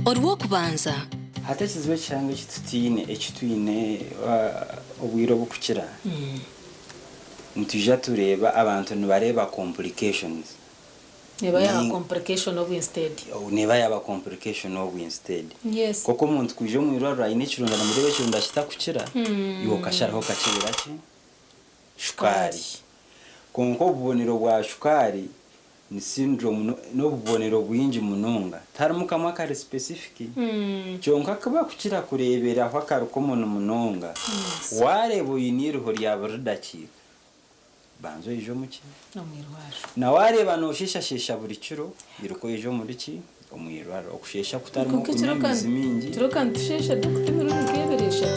Orwo kubanza hatakizwe cyangwa ekitwine obwiro bukukira ntujya tureba abantu nibareba complications neba yaba complication of instead yes koko umuntu kuje mu irwaro ayine kirungana muri be kirunda kitakukira yo kasharaho kakibira ki shukari konko bubonero bwa shukari ni syndrome no bubonero bwinji munonga taramuka makare specific cyonka kaba kukira kurebera aho akaruko umuntu munonga warebo yiniriho ryabaridakika banzo ijo muki no mwirwaro na wareba no shishashesha buri kiro iruko ijo muri ki omwirwaro okushesha kutarimo kunyamizi mingi turoka ntushesha dukutibiro ngeberesha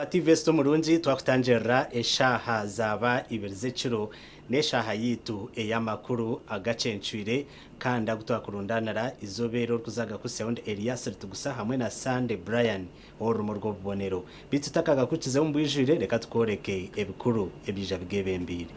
Tivesto Murunzi twakutanjera eshaha zaba ibirezekiro neshaha yitu eyamakuru agacencwire kanda gutwakurundanara izobero kuzaga ku sound Elias tugusa hamwe na Sande Brian orumo rwo bubonero bitutakaga kukize mu bwijire reka tworeke ebikuru ebija bgebembire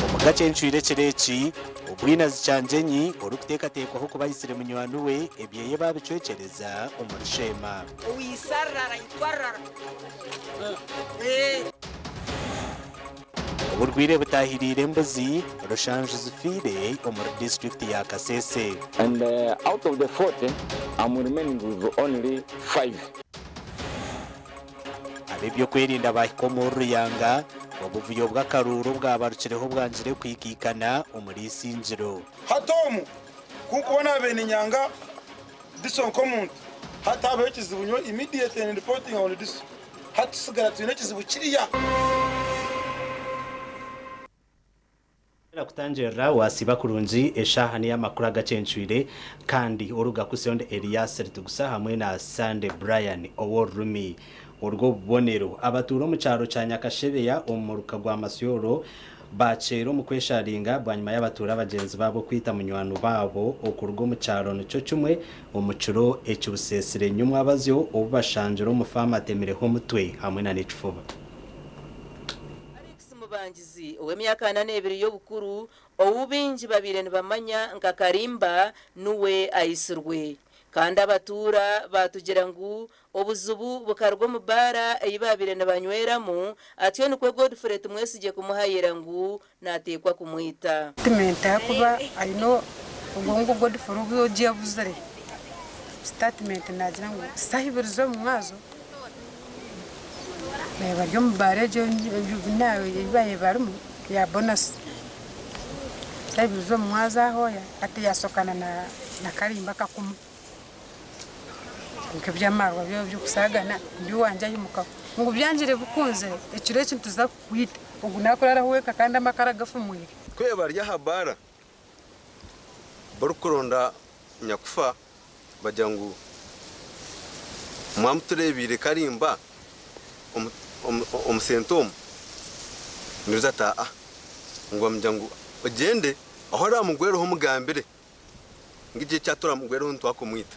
omugacencwire kireki ubwina zicyanjenyi urukuteka teko ho kubayisire munywanu we ebyeye babicwecereza umurushema uyisarara itwarara uburwire butahirire mbuzi rushanje zufire umur district ya Kasese and out of the 40 I'm remaining with only 5 abibyo kwirinda bahikomoro yanga obuvuyo bw'akaruru bwabarukireho bwanjire kwikikana umurisinjiro hatomu kukubona bene nyanga disonko muntu hatabaho kizibunyo immediate and reporting on this hatusigara twine kizibukiriya kutanjera wasiba kurunji eshahani y'amakuru agacencwire kandi uruga ku sound Elias tugusa hamwe na Sande Brian Oworumi urwo bubonero abaturo mu cyaro cya Nyakashebeya umuruka gwa Masyoro bacero mu kwesharinga bwanyuma y'abatura abagenzi babo kwita munywano babo okurwo mu cyaro nico cumwe umucuro ekibusesire nyumwa abazyo ubashanjiro mu fama temereho mutwe hamwe na Nichifuba Alex Mubangizi ow'emyaka 42 y'obukuru owubinji babire nibamanya nka Karimba nuwe ayisurwe kandi abatura batugira ngo obuzubu bukarwo mu bara eyibabire nabanyweramo atiyo nikwe Godfrey tumwesije kumuhayira ngo natekwa kumwita statement kuba ayino ubwo Godfrey ubwo yavuze statement nagira ngo sahibirizo mu mwazo baryo mu bare je nawe ibaye barimo ya bonus sahibirizo mu mwaza hoya ati yasokana na Karimba kakumu nkebyamaro byo kusagana ndi wanje yimuka ngo byanjire bukunze ekiro cyo tuza kwita ubu nakorara huweka kandi amakara gafumwire kweba rya habara barukuronda nyakufa bajya ngo mwamuturebire Karimba umusentomo niza ta ngo mjangu ugende aho ari amugwero ho mugambire ngije cyatura mugwero ntwakomwita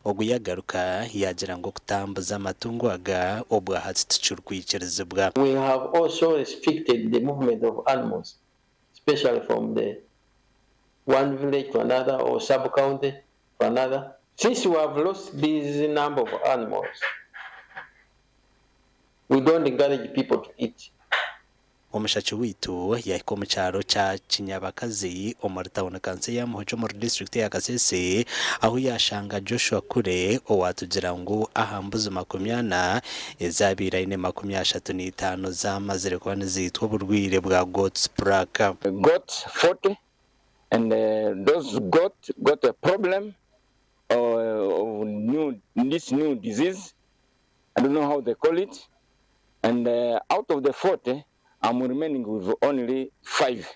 oguyagaruka yagira ngo kutambuza amatungo aga obwahatsi tucurwikirizibwa. We have also restricted the movement of animals, especially from the one village to another or sub-county to another. Since we have lost this number of animals, we don't encourage people to eat. Omushachi witu yahiko mu cyaro cya Kinyabakazi omuritauna kanse ya muhojo mu district ya Kasese aho yashanga Joshua Kure owatugira ngo ahambuze 20 ezabira ine 35 zamazire kuba nizitwa burwire bwa goats plaque. Got 40 and those got a problem of this new disease. I don't know how they call it. And out of the 40, I'm remaining with only 5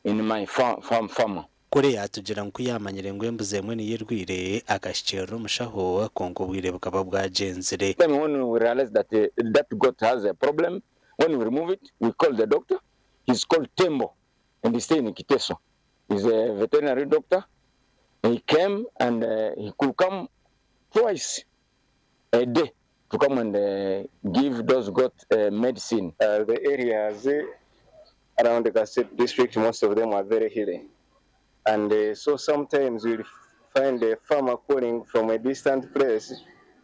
in my farm. Kure yatugira ngo yamanyire ngo embuze mwe ni yirwire akashikira umushaho kongo bwire bukaba bwagenzire. Then when we realize that that goat has a problem, when we remove it, we call the doctor. He's called Tembo and he's staying in Kiteso. He's a veterinary doctor. He came and he could come twice a day to come and give those goats medicine. The areas around the Kasese district, most of them are very hilly. And so sometimes we'll find a farmer calling from a distant place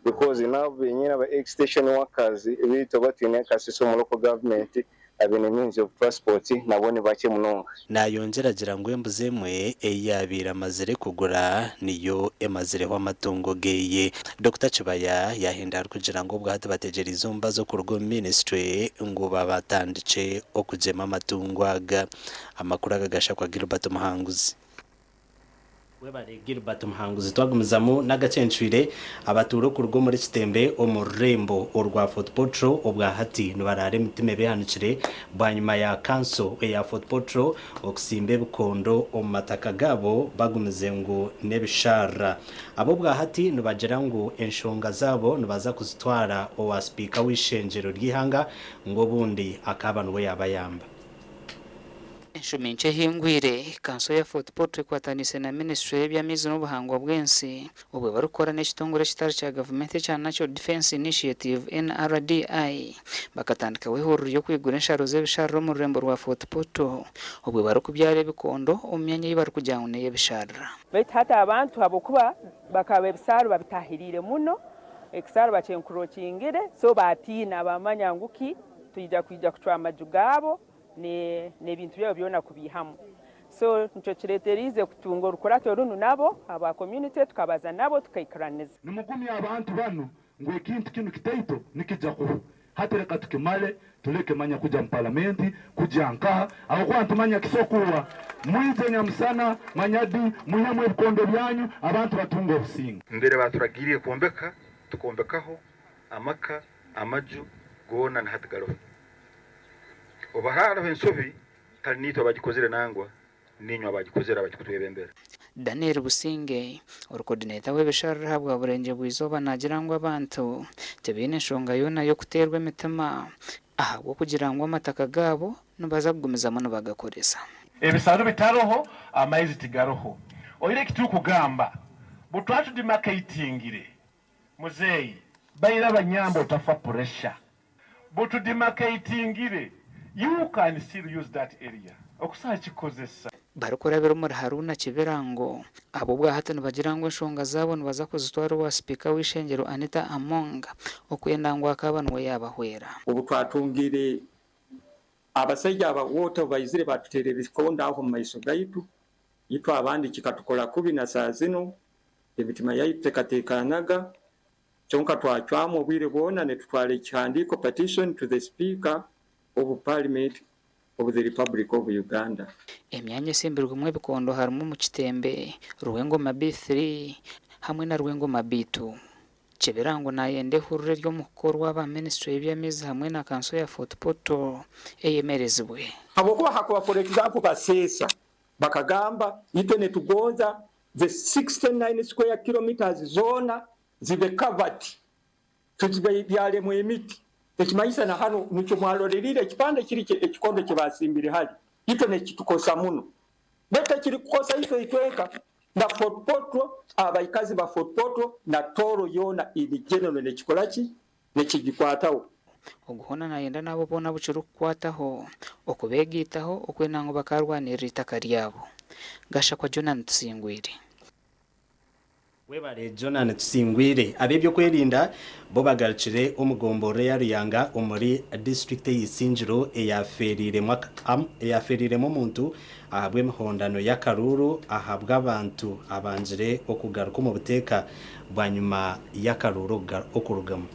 because now we have extension workers, we talk about in Kasese local government, having a means of transport, nabone bake munonga. Nayongera gira ngo embuze mwe eyabira mazire kugura niyo emazire wa matungo geye. Dr. Chibaya yahinda kugira ngo bwahate bategera izumba zo ku rugo ministry ngo babatandice okujema amatungo aga amakuru agagasha kwa Gilbert Muhanguzi. Webare Gilbert Muhanguzi twagumizamo n'agacenshwire abaturo ku rugo muri Kitembe omurembo orwa Footpotro obwahati nubarare mitime behanukire banyuma ya kanso ya Footpotro okusimbe bukondo omataka gabo bagumize ngo nebishara abo bwahati nubagira ngo enshonga zabo nubaza kuzitwara owa speaker w'ishenjero ry'ihanga ngo bundi akabanwe yabayamba. Nshuminche hingwire kanso ya Footpotro kwatanise na ministry y'ebyamizi n'obuhangwa bwensi obwe barukora n'ekitongore kitari kya government kya National Defense Initiative NRDI bakatandika wehuriro yo kwigura ensharo z'ebishara mu rurembo rwa Footpotro obwe barukubyara ebikondo omyanya y'ibari kujyana y'ebishara. Hata abantu abokuba bakabe ebisaro babitahirire muno ekisaro bakyenkurokingire so batina bamanya nguki tujja kucwa amajugabo ne bintu byabo byona kubihamu so nco kireterize kutunga rukorato runu nabo aba community tukabaza nabo tukayikaraniza nimugumi abantu bano ngo ikintu kinu kitaito nikija ku hatereka tukimale tuleke manya kuja mu parliament kuja nka aho kwantu manya kisokuwa mwize nyamusana manyadi muhemwe bikondo byanyu abantu batunga obusinga mbere baturagiriye kuombeka tukombekaho amaka amaju gona na hatagaro obahara bensobi kanito bagikozere nangwa ninyo abagikozera bagikutwebembera. Daniel Businge coordinator w'ebishara habwa burenge bwizoba nagira ngo abantu tebine nshonga yona yo kuterwa imitima ahubwo kugira ngo amataka gabo nubaza kugumiza muno bagakoresa ebisaro bitaroho amaizi tigaroho oyire kitu kugamba butwatu dimarketingire muzeyi bayira abanyambo tafa pressure butu dimarketingire you can still use that area okusa kikozesa barukora bero muri Haruna Kiberango abo bwahatano bagira ngo enshonga zabo nibaza kuzitwara wa speaker w'ishengero Anita Amonga okwendangwa akabanwe yabahwera ubu twatungire abasajja abawoto bayizire batutere bikonda aho mu maiso gaitu yitwa abandi kikatukola kubi na saa zino ebitima yayitekatekanaga cyonka twacwamo bwire bona ne tutwale cyandiko petition to the speaker of Parliament of the Republic of Uganda. Emyanya esimbirwe mwe bikondo harimo mu Kitembe Ruwengo B3 hamwe na Ruwengo B2 Kiberango nayende hurure ryo mukorwa ba ministry y'ebyamizi hamwe na kanso ya Footpotro eyemerezwe abo ko hakuba for example Kasese bakagamba itene tugonza the 69 square kilometers zona zibe covered tuzibe byale mu emiti ekimayisa na hano nicyo mwalorerire ekipande kiri ekikondo kibasimbire hali itone kitukosa muno beta kiri kukosa ito itweka na Fort Portal abaikazi ba Fort Portal na toro yona ili general nekikolaki nekigikwataho oguhona nayenda nabo bona bucuru kwataho okubegitaho okwenango bakarwanira itaka ryabo gasha kwa Jonathan Tsingwire webare Jonathan Tsingwire abebyo kwerinda bo bagarukire umugomboro ya Ruyanga umuri district y'Isinjiro eyaferire mu muntu ahabwe mihondano ya Karuru ahabwa abantu abanjire okugaruka mu buteka bwanyuma ya Karuru okurugamo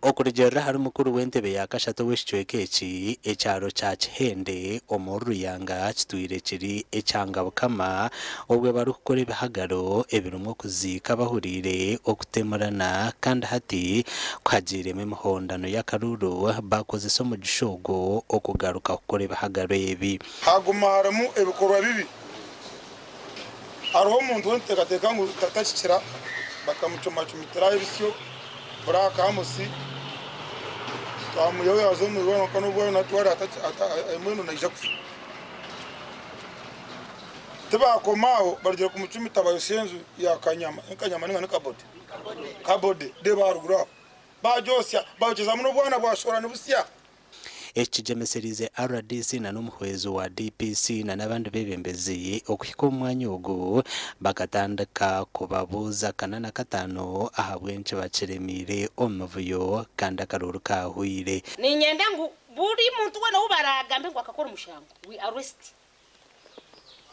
okurigera hari mukuru w'entebe ya Kashato w'Ishwekeki ecyaro cya Kihende omuru Ruyanga kitwire kiri ecyangabo kama obwe bari gukora ibihagaro ebirumwe kuzika bahurire okutemurana kandi hati kwagiremo imihondano ya Karuru bakoze so mu gishogo okugaruka gukora ibihagaro ebi hagumaramu ebikorwa bibi hariho umuntu wentegateka ngo takakikira bakamucomacumitira ibisyo buraka amusi twamuyoye azomubona ko nubwo natwara imweno naija kufa tebakomaho barigera kumucumita bayosenzu ya kanyama ninga kabode de barugura bajosya bajeza muno bwana bwashora n'ubusya ekijemeserize RDC na n'umuhwezo wa DPC na nabandi bebembezi okuhika umwanya ugu bakatandika kubabuza kanana katano ahabwenche baceremire omuvuyo kandi akaruru kahwire ni nyenda ngo buri muntu wena ubaragambe ngo akakora umushango we arrest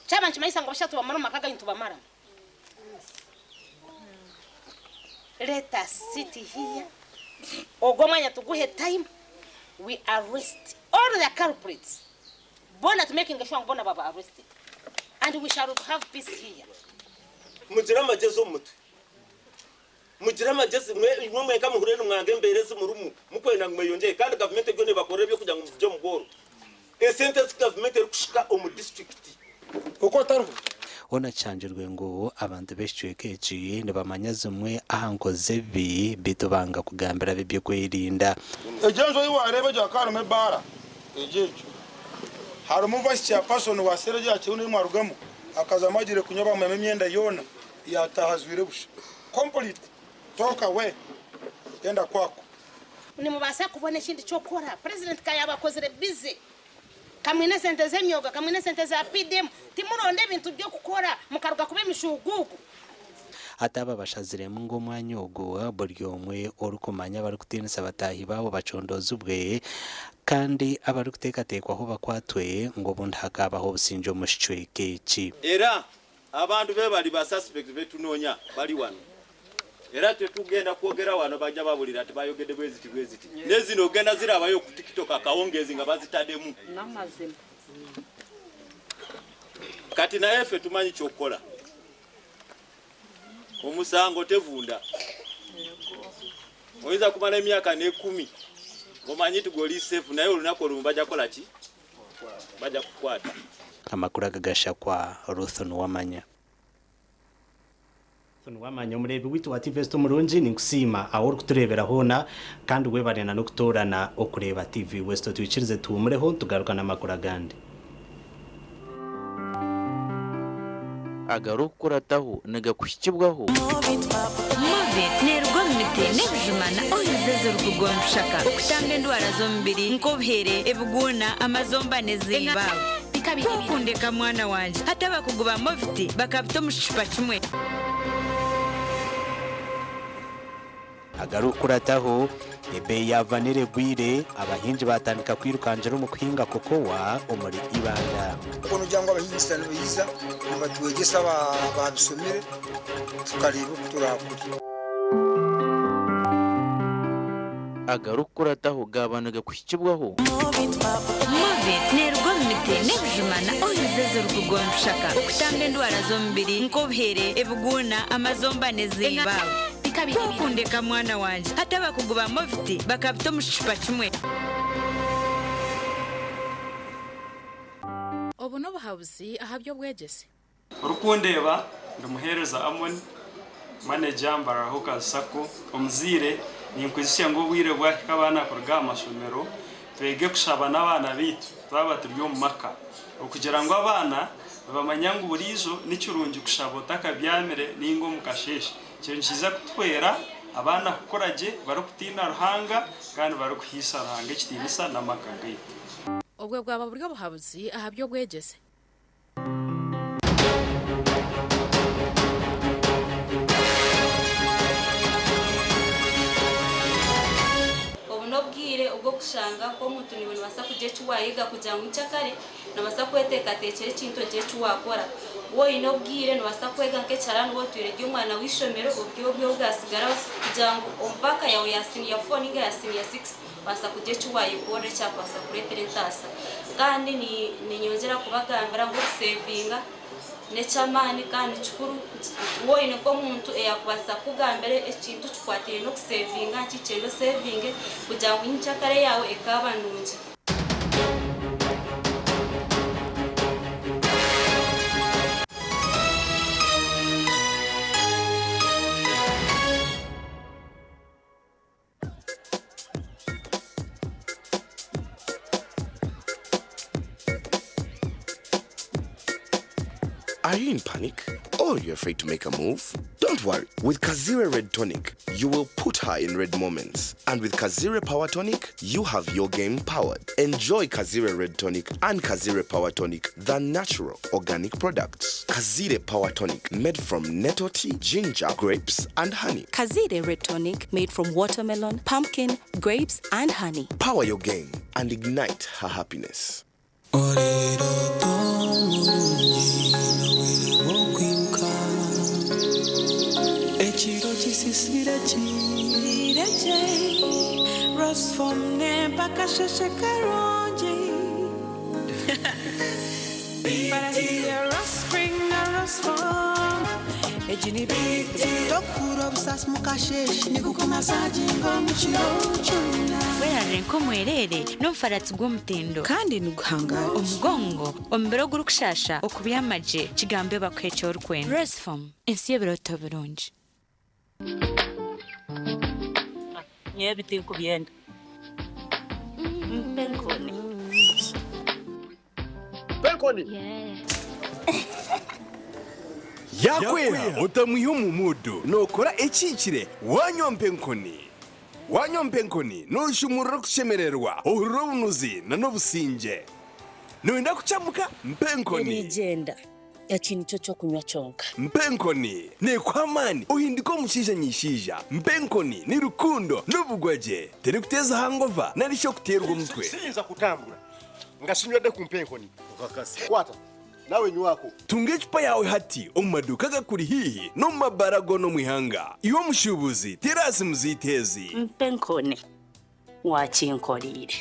chama nchimaisa ngo bashatu bamara makaga intubamara let us sit here ogomanya tuguhe time we arrest all the culprits bona to making sure bona baba arrested and we shall have peace here mugira majezo mutu mugira magezi mwe kamuhurere mwange mbereze murumu mukwenda ngumeyonje kandi government gone bakore byo kujya mu byo mugoro sentence government kushika mu district uko taru ona chanjirwe ngo abantu beshwekeki ne bamanyaze umwe ahankoze bi bitubanga kugambira bibyo kwirinda ejenzo yiwarebe jya karume bara ejejo hari umuvasi cya person wa sereje yakibone mwarugamo akaza amagire kunyoba mu myenda yona yatahazwire busha complete toka we yenda kwako ni mubasa kubona ikindi cyo kora president kayaba kozere busy kamwine sente zemyoga kamwine sente za PDM timuronde ibintu byo gukora mukaruga kube mishugugu ataba bashazire mu ngo mwanyogo buryomwe orukomanya bari kutinisa batahi babo bacondoza ubwe kandi abari gutekatekwa aho bakwatwe ngo bundi hakabaho businjo mushwekeki era abantu be bali ba suspect betunonya bali wano era tetugenda kwogera wano bajja babulira ati bayogede bweziti nezino genda zirabayo ku TikTok akawongezi nga bazitademu namazima kati na efe tumanyi chokola omusango tevunda oiza kumala emyaka ne 10 ngomanyi tugoli safe naye olunako lumbaja kola ki baja kukwata amakuru agagasha kwa Ruthon Wamanya wamanya umurebi witu wa TV Sto Murunji ni kusima aho kuturebera hona kandi webarena no kutorana okureba TV West twikirize tumureho tugaruka na makuru agandi agarukurataho negakushikibwaho Mobit nerwa mite nebijimana oyizezo rukugonda ushaka ukutanga indwara zo mubiri nk'obuhere ebuguna amazomba neziba kukundeka mwana wanje hata bakuguba Mobit bakabita mushipa kimwe agarukurataho ebe yavanire gwire abahinji batandika kwirukanjira mu kuhinga kokowa umuri ibanga ukuntu cyangwa abahingisana biza nabatuwegesa babisomere tukareba turakuri agarukurataho gabanaga kushikibwaho Mobit nerwa mite nebijimana oyizezo rukugonda ushaka ukutanga indwara zo mubiri nk'obuhere ebuguna amazomba neziba kukundeka mwana wanje hata bakuguba Mobit bakabita mushipa kimwe obu no bahabuzi ahabyo bwegese urukundeba ndumuhereza Amon manager mbarahuka sako omuzire ninkwizisha ngo bwire bwa kabana kurga amashomero twege kushaba n'abana bitu twaba turyo mu maka ukugira ngo abana bamanya ngo burizo n'ikirungi kushabota kabyamere ningo mukasheshe cyo nkiza kutwera abana kukoraje bari kutina ruhanga kandi bari kuhisa ruhanga kitinisa namakagaye ubwo bwaba buryo buhabuzi ahabyo bwegeze obunobwire ubwo kushanga ko muntu ni basa kuje chuwayiga kujanga icyakare nabasa kweteka tekere kinto je chuwakora wo inobwire nabasa kwega nke cyarano wo turege umwana wishomero ubwo bwo bwasigara kujango ompaka yawe yasini ya 4 niga yasini ya 6 basa kuje chuwayikore cyapasa kuretere ntasa kandi ni nyongera kubagambira ngo savinga nechamani kandi chukuru wo ine ko muntu yakubasa kugambere ekintu chikwatire no savinga kicendo saving kujango inchakare yawe ekaba nungi Are you in panic? Or you're afraid to make a move? Don't worry. With Kazire Red Tonic, you will put her in red moments. And with Kazire Power Tonic, you have your game powered. Enjoy Kazire Red Tonic and Kazire Power Tonic, the natural organic products. Kazire Power Tonic, made from nettle tea, ginger, grapes, and honey. Kazire Red Tonic, made from watermelon, pumpkin, grapes, and honey. Power your game and ignite her happiness. Werarenko mwerere nomfaratsi gw'omutendo kandi nuguhangara omugongo ombero gurukushasha okubiyamaje kigambe bakwecho orkwena Resform ensiye biroto birungi nyebiti kubyenda Penkoni yakwera utamwiha umudu nokora ekikire wanyompenkoni wanyompenkoni nushumurira kushemererwa uhuriro bunuzi na nobusinge nuenda kuchamuka mpenkoni igenda yakintu cyo kunywa cyonka mpenkoni ne kwamani uhindiko mushija nyishija mpenkoni ni rukundo n'ubugwaje teri kuteza hangova narisho kuterwa umutwe sinza kutambura ngasinywede ku mpenkoni ukakasi kwata nawe nywako tunge chupa yawe hati omumaduka gakuri hihi no mabarago no mwihanga iyo mushubuzi terasi muzitezi mpenkoni wakinkorire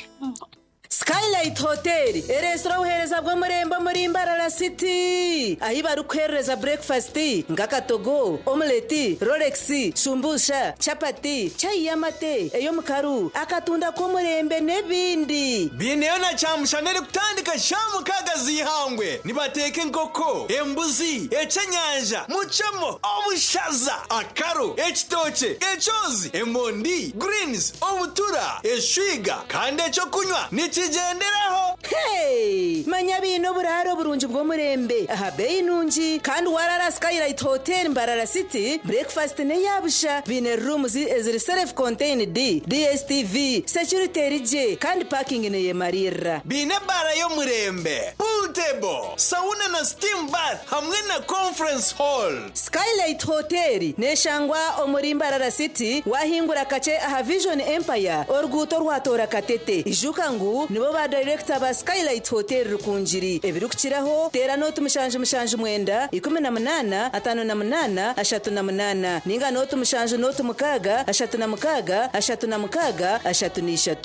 Skylight Hotel eresora uhereza bwo murembo muri Mbarara City ahi barukereza breakfast ngakatogo omelette Rolex shumbusha chapati chai yamate eyo mukaru akatunda ko murembe nebindi bineyo na chamushanere kutandika shamu kagazi hangwe nibateke nkoko embuzi ecenyanja muchemo obushaza akaro ekitoche echozi emondi greens obutura eshwiga kandi echo kunywa nikigenderaho hey manya bino buraro burungi bwo murembe aha beyi nungi kandi warara Skylight Hotel Mbarara City breakfast ne yabusha bine rooms eziri self contained DSTV security rije kandi parking ne yemarira bine bara yo murembe pool table sauna na steam bath hamwe na conference hall Skylight Hotel neshangwa omuri Mbarara City wahingura kace aha Vision Empire orguto rwatora katete ijuka ngu nibo ba director ba Skylight Hotel rukunjiri ebirukiraho tera no tumushanje mwenda 18 58 38 ninga no tumushanje no tumukaga 36 36 33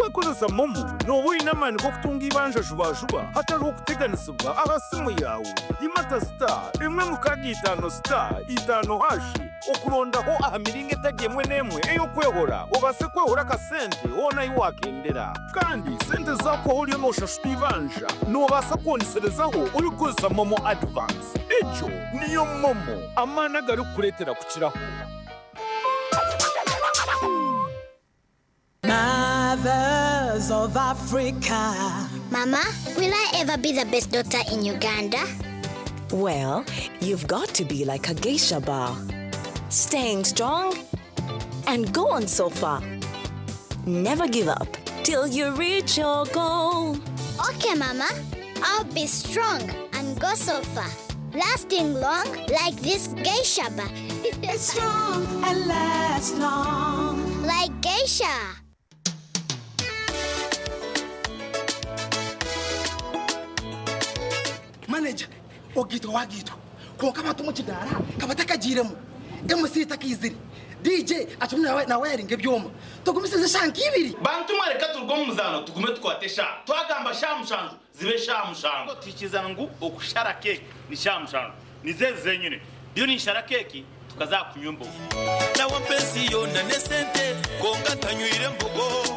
wakoze momo no winamani ko kutunga ibanje juba hatari ukuteganisibwa abasimu yawe imata star imwe mukagitano star itano hashi okurondaho ahamiringe tagemwe nemwe eyo kwehora obase kwehora kasente wona iwakendera kandi sente zako holi no shashti ibanje no basa koniserezaho uri kuza momo advance ejo niyo momo amana gari kuretera kukiraho Mothers of Africa, Mama, will I ever be the best doctor in Uganda? Well, you've got to be like a geisha bar. Staying strong and go on so far. Never give up till you reach your goal. Okay, Mama. I'll be strong and go so far. Lasting long like this geisha bar. Strong and last long. Like geisha. Manager, ogito wagito. Konka matumo chidara, kabataka jiremu. MC takiziri. DJ achumna na wiring ebyoma. Tugumisize shanki ibiri. Bantu mareka turgo muzano tugume twatesha. Twagamba shamushanju zibe shamushanju. Tikizana ngu okushara cake ni shamushanju. Nizeze zenyine. Byo ni shara cake tukazakunyumba. Na wampenzi yona nesente konga tanywire mbogo.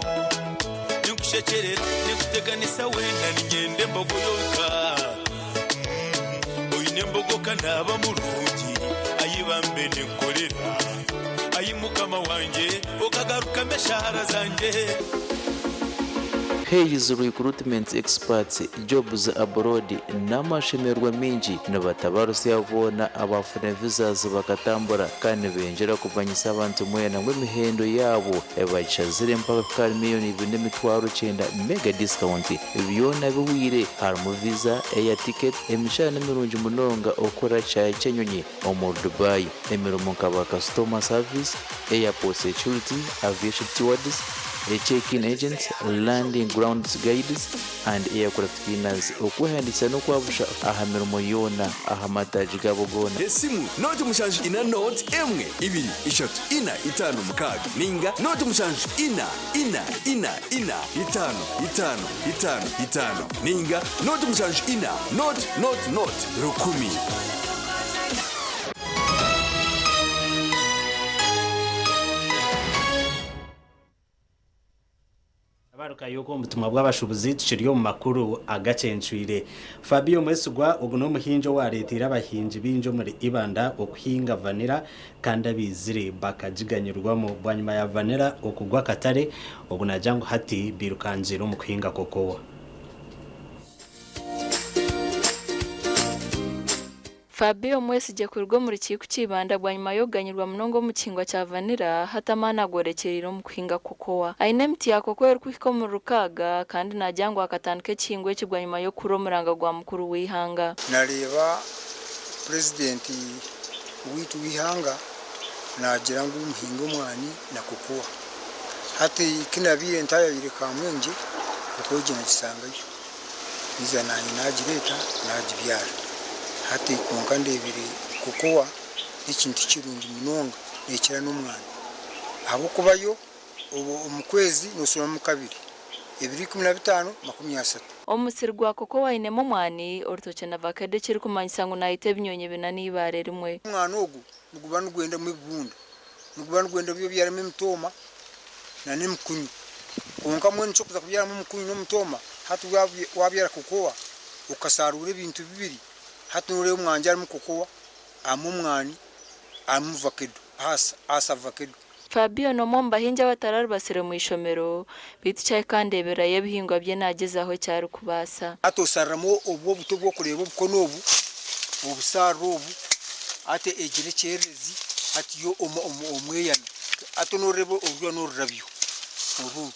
Nikushekere nikuteganisa wenda ninyende mbogo yoka. Oyine mbogo kanaba mulungi ayibambe nekolera. Ayimukama wanje okagaruka meshahara zanje. Hayes Recruitment Experts Jobs Abroad n'amashemerwa mingi n'abatabarusi yabona abafuna visas bakatambura kandi benjera kubanyisa abantu mwena mw'imihendo yabo ebachazire mpaka miliyoni 2.9 mega discount byona biwire harimo visa air ticket emishana mirungi munonga okora cya Kenyonyi omu Dubai emirimo nkaba customer service airport security aviation stewards check-in agents, landing grounds guides, and aircraft cleaners. Okuhandisa no kwabusha ahamirimo yona ahamataji gabogona. Esimu note mushanju ina note emwe ibiri ishatu ina itanu mukaga ninga note mushanju ina itanu ninga note mushanju ina note rukumi. Baruka yuko mutumwa bw'abashubuzi tushiriyo mu makuru agacencwire. Fabio Mwesugwa ubu no muhinjo wa leta irabahinji binjo muri Ibanda okuhinga vanira kandi abizire bakajiganyirwa mu bwanyuma ya vanira okugwa katare ubu najango hati birukanjiro mu kuhinga kokowa. Fabio Mwesije kurwo muri kiku kibanda bwanyuma yoganyirwa munongo mu kingwa cya vanira hatamana gorekeriro mu kuhinga kokowa. Ainemti yako kwera kwiko mu rukaga kandi najyango akatanduke kingwe kigwanyuma yo kuromuranga gwa mukuru wihanga. Nareba president witu wihanga nagira ngo umuhingo mwani na kokowa. Hati kinabire ntaya yire kamwenje ukogena gisangayo. Niza nani nagireta nagibyara. Hati konka ndebire kokowa n'ikintu kirungi munonga nekira n'umwana abo kubayo ubu umukwezi nosura mu kabiri 2015 omusirwa kokowa inemo mwani orutoke na vakade kiri kumanyisa ngo nahite binyonye binani bare rimwe umwana ogu nuguba nugwenda mu bunda nuguba nugwenda byo byarimo imtoma na nemkunyu konka mwe nco kuza kubyara mu mkunyu no mtoma hati wabyara kokowa ukasarura ibintu bibiri hati nure umwanja ari mu kokowa amumwani amuvakedo asa vakedo. Fabio no momba hinja batarari basere mu ishomero biticaye kandi beraye bihingwa bye nagezaho cyari kubasa atosaramo ubwo buto bwo kureba uko nobu obusarobu ate egire cyerezi ati yo omweyana atonorebo urwa norabyo ubu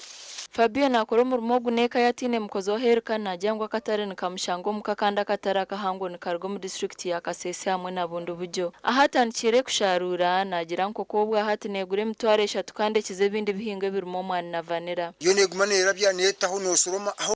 Fabio nakora umurimo guneka yatine mukozo herka najyangwa katare nikamushango mukakanda katara kahango nikargo mu district ya Kasese hamwe na bundu bujyo ahatanukire kusharura nagira nkokobwa hatine gure mutware 3 kandi kize bindi bihingo birimo mwana na vanera yo negumane yarabya netaho nosoroma